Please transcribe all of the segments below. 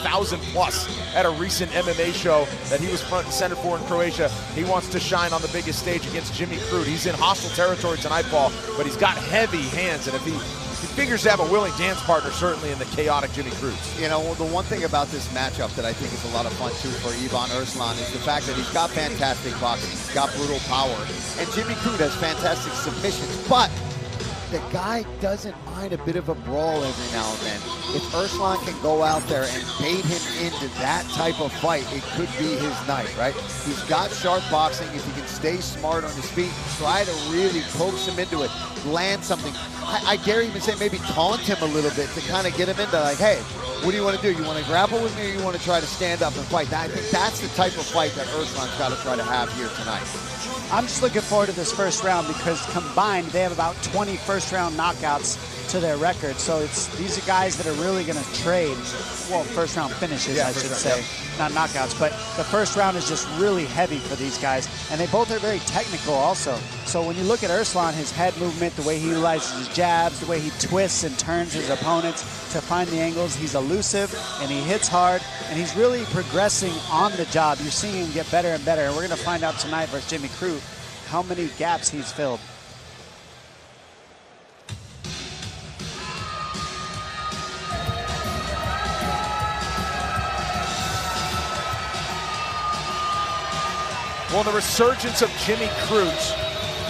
100,000 plus at a recent MMA show that he was front and center for in Croatia. He wants to shine on the biggest stage against Jimmy Crute. He's in hostile territory tonight, Paul, but he's got heavy hands, and if he figures to have a willing dance partner, certainly in the chaotic Jimmy Crute. You know, the one thing about this matchup that I think is a lot of fun, too, for Ivan Erslan is the fact that he's got fantastic boxing, he's got brutal power, and Jimmy Crute has fantastic submissions, but the guy doesn't mind a bit of a brawl every now and then. If Erslan can go out there and bait him into that type of fight, it could be his night, right? He's got sharp boxing. If he can stay smart on his feet, try to really coax him into it, land something. I dare even say maybe taunt him a little bit to kind of get him into, like, hey, what do you want to do? You want to grapple with me, or you want to try to stand up and fight? I think that's the type of fight that Erslan's got to try to have here tonight. I'm just looking forward to this first round because combined they have about 20 first-round knockouts to their record. So these are guys that are really going to trade. Well, first-round finishes, I should say, not knockouts. But the first round is just really heavy for these guys, and they both are very technical also. So when you look at Erslan, his head movement, the way he utilizes his jabs, the way he twists and turns his opponents to find the angles, he's elusive and he hits hard, and he's really progressing on the job. You're seeing him get better and better, and we're going to find out tonight versus Jimmy Crute how many gaps he's filled. Well, the resurgence of Jimmy Crute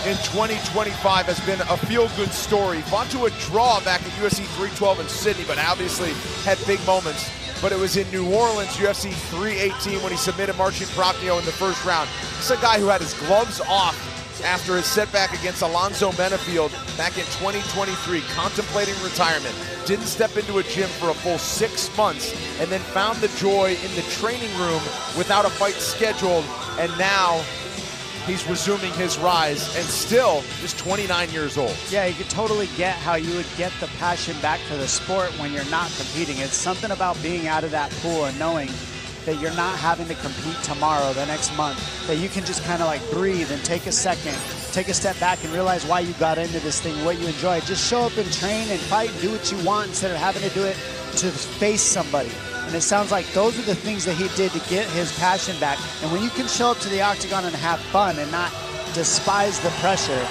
in 2025 has been a feel-good story. Fought to a draw back at UFC 312 in Sydney, but obviously had big moments. But it was in New Orleans, UFC 318, when he submitted Marcin Prachnio in the first round. This is a guy who had his gloves off after his setback against Alonzo Menafield back in 2023, contemplating retirement. Didn't step into a gym for a full 6 months, and then found the joy in the training room without a fight scheduled, and now he's resuming his rise, and still just 29 years old. Yeah, you could totally get how you would get the passion back for the sport when you're not competing. It's something about being out of that pool and knowing that you're not having to compete tomorrow, the next month, that you can just kind of like breathe and take a second, take a step back and realize why you got into this thing, what you enjoy. Just show up and train and fight and do what you want instead of having to do it to face somebody. And it sounds like those are the things that he did to get his passion back. And when you can show up to the octagon and have fun and not despise the pressure,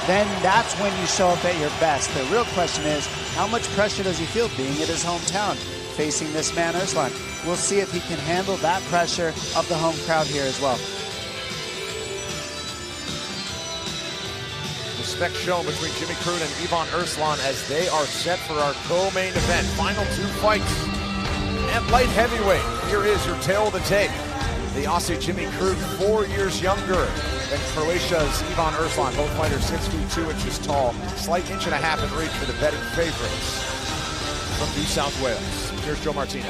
then that's when you show up at your best. The real question is, how much pressure does he feel being at his hometown, facing this man, Erslan? We'll see if he can handle that pressure of the home crowd here as well. Respect shown between Jimmy Crute and Ivan Erslan as they are set for our co-main event. Final 2 fights at light heavyweight. Here is your tail of the tape. The Aussie Jimmy Crute, 4 years younger than Croatia's Ivan Erslan. Both fighters 6 feet 2 inches tall. Slight inch and a half in reach for the betting favorites from New South Wales. Here's Joe Martinez.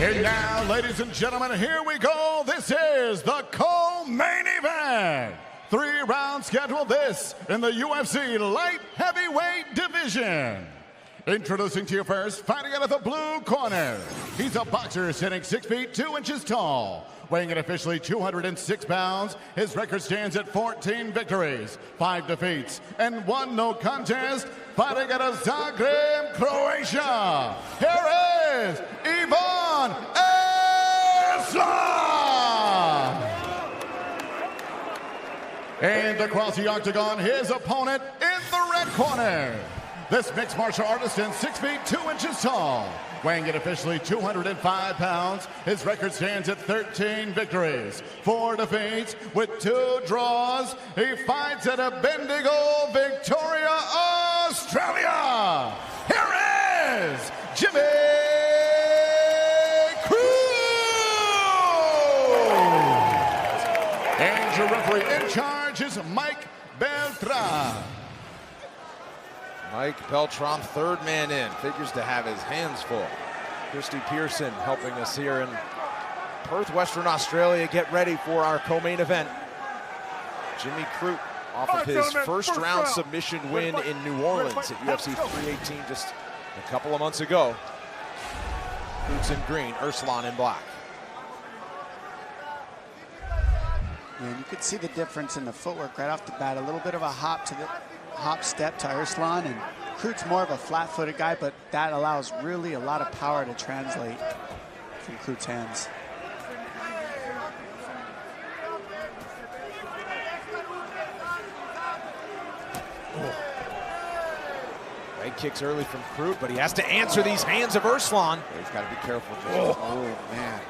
And now, ladies and gentlemen, here we go. This is the co-main event. 3-round schedule, this in the UFC light heavyweight division. Introducing to you first, fighting out of the blue corner. He's a boxer sitting 6 feet 2 inches tall, weighing in officially 206 pounds. His record stands at 14 victories, 5 defeats, and 1 no contest. Fighting out of Zagreb, Croatia. Here is Ivan Erslan. And across the octagon, his opponent in the red corner. This mixed martial artist is 6 feet 2 inches tall, weighing in officially 205 pounds. His record stands at 13 victories, 4 defeats, with 2 draws. He fights at a Bendigo, Victoria, Australia. Here is Jimmy Crute. And your referee in charge is Mike Beltran. Mike Beltran, third man in, figures to have his hands full. Christy Pearson helping us here in Perth, Western Australia. Get ready for our co-main event. Jimmy Crute off of his first round submission win in New Orleans at UFC 318 just a couple of months ago. Crute's in green, Erslan in black. And you could see the difference in the footwork right off the bat. A little bit of a hop step to Erslan, and Crute's more of a flat-footed guy, but that allows really a lot of power to translate from Crute's hands. Leg kicks early from Crute, but he has to answer these hands of Erslan. He's got to be careful. Oh, man.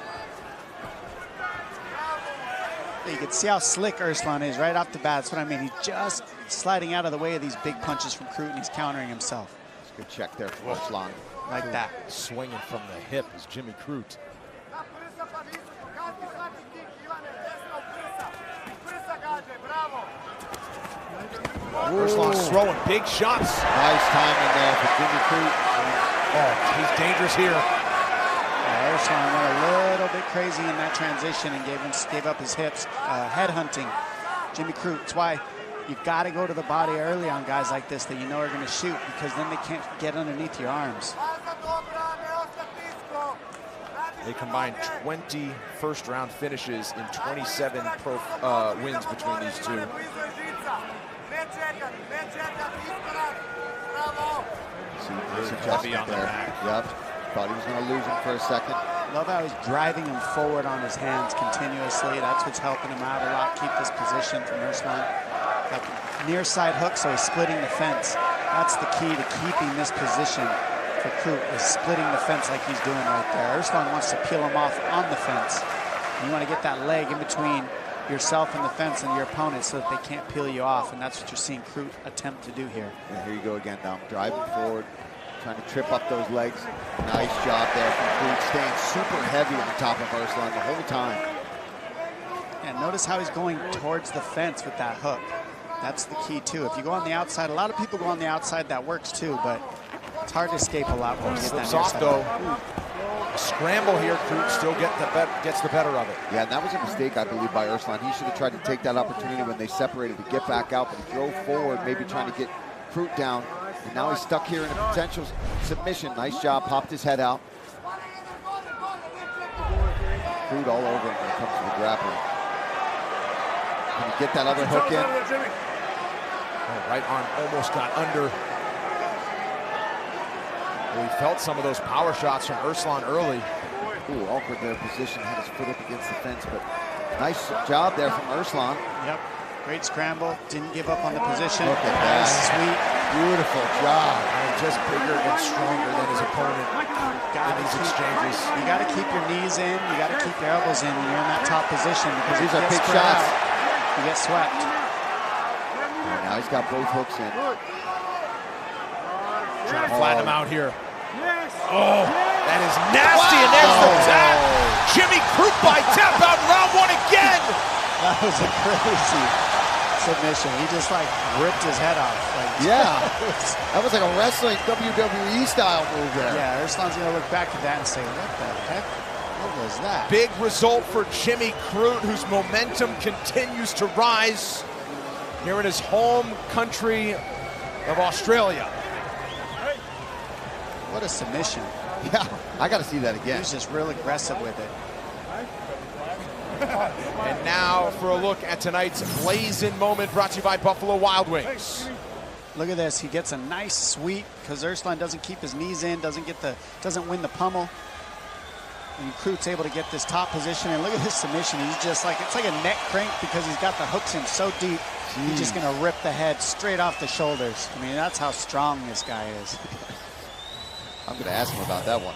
You can see how slick Erslan is right off the bat. That's what I mean. He's just sliding out of the way of these big punches from Crute, and he's countering himself. That's a good check there from Erslan. Like that. Swinging from the hip is Jimmy Crute. Erslan's throwing big shots. Nice timing there for Jimmy Crute. Oh, he's dangerous here. Erslan went a little bit crazy in that transition and gave up his hips, head hunting Jimmy Crute. That's why you got to go to the body early on guys like this that you know are going to shoot, because then they can't get underneath your arms. They combined 20 first-round finishes in 27 wins between these two. Heavy on the back. Yep. Thought he was going to lose him for a second. Love how he's driving him forward on his hands continuously. That's what's helping him out a lot. Keep this position from Erslan. Got the near side hook, so he's splitting the fence. That's the key to keeping this position for Crute, is splitting the fence like he's doing right there. Erslan wants to peel him off on the fence. You want to get that leg in between yourself and the fence and your opponent so that they can't peel you off, and that's what you're seeing Crute attempt to do here. And here you go again now, driving forward, trying to trip up those legs. Nice job there from Crute, staying super heavy on top of Erslan the whole time. And notice how he's going towards the fence with that hook. That's the key too. If you go on the outside, a lot of people go on the outside, that works too, but it's hard to escape a lot when you get that soft though. Scramble here, Crute still gets the better of it. Yeah, and that was a mistake, I believe, by Erslan. He should have tried to take that opportunity when they separated to get back out, but he drove forward, maybe trying to get Crute down. And now he's stuck here in a potential submission. Nice job, popped his head out. Crute all over him when it comes to the grappling. Can he get that other hook in? Oh, right arm almost got under. We felt some of those power shots from Erslan early. Ooh, awkward there position, had his foot up against the fence, but nice job there from Erslan. Yep, great scramble, didn't give up on the position. Look at that. Sweet. Beautiful job. And just bigger and stronger than his opponent in these exchanges. You got to keep your knees in, you got to keep your elbows in when you're in that top position, because these are big shots. You get swept. And now he's got both hooks in. Trying to flatten him out here. Oh, that is nasty, and there's the tap. Jimmy Crute by tap out in round one again. That was a crazy submission. He just like ripped his head off. Like, yeah, that was like a wrestling WWE style move there. Yeah, Erslan's gonna look back at that and say, what the heck? What was that? Big result for Jimmy Crute, whose momentum continues to rise here in his home country of Australia. What a submission. Yeah, I got to see that again. He's just real aggressive with it. And now for a look at tonight's blazing moment, brought to you by Buffalo Wild Wings. Look at this. He gets a nice sweep because Erslan doesn't keep his knees in, doesn't win the pummel. And Crute's able to get this top position. And look at this submission. He's just like, it's like a neck crank because he's got the hooks in so deep. Jeez. He's just going to rip the head straight off the shoulders. I mean, that's how strong this guy is. I'm going to ask him about that one.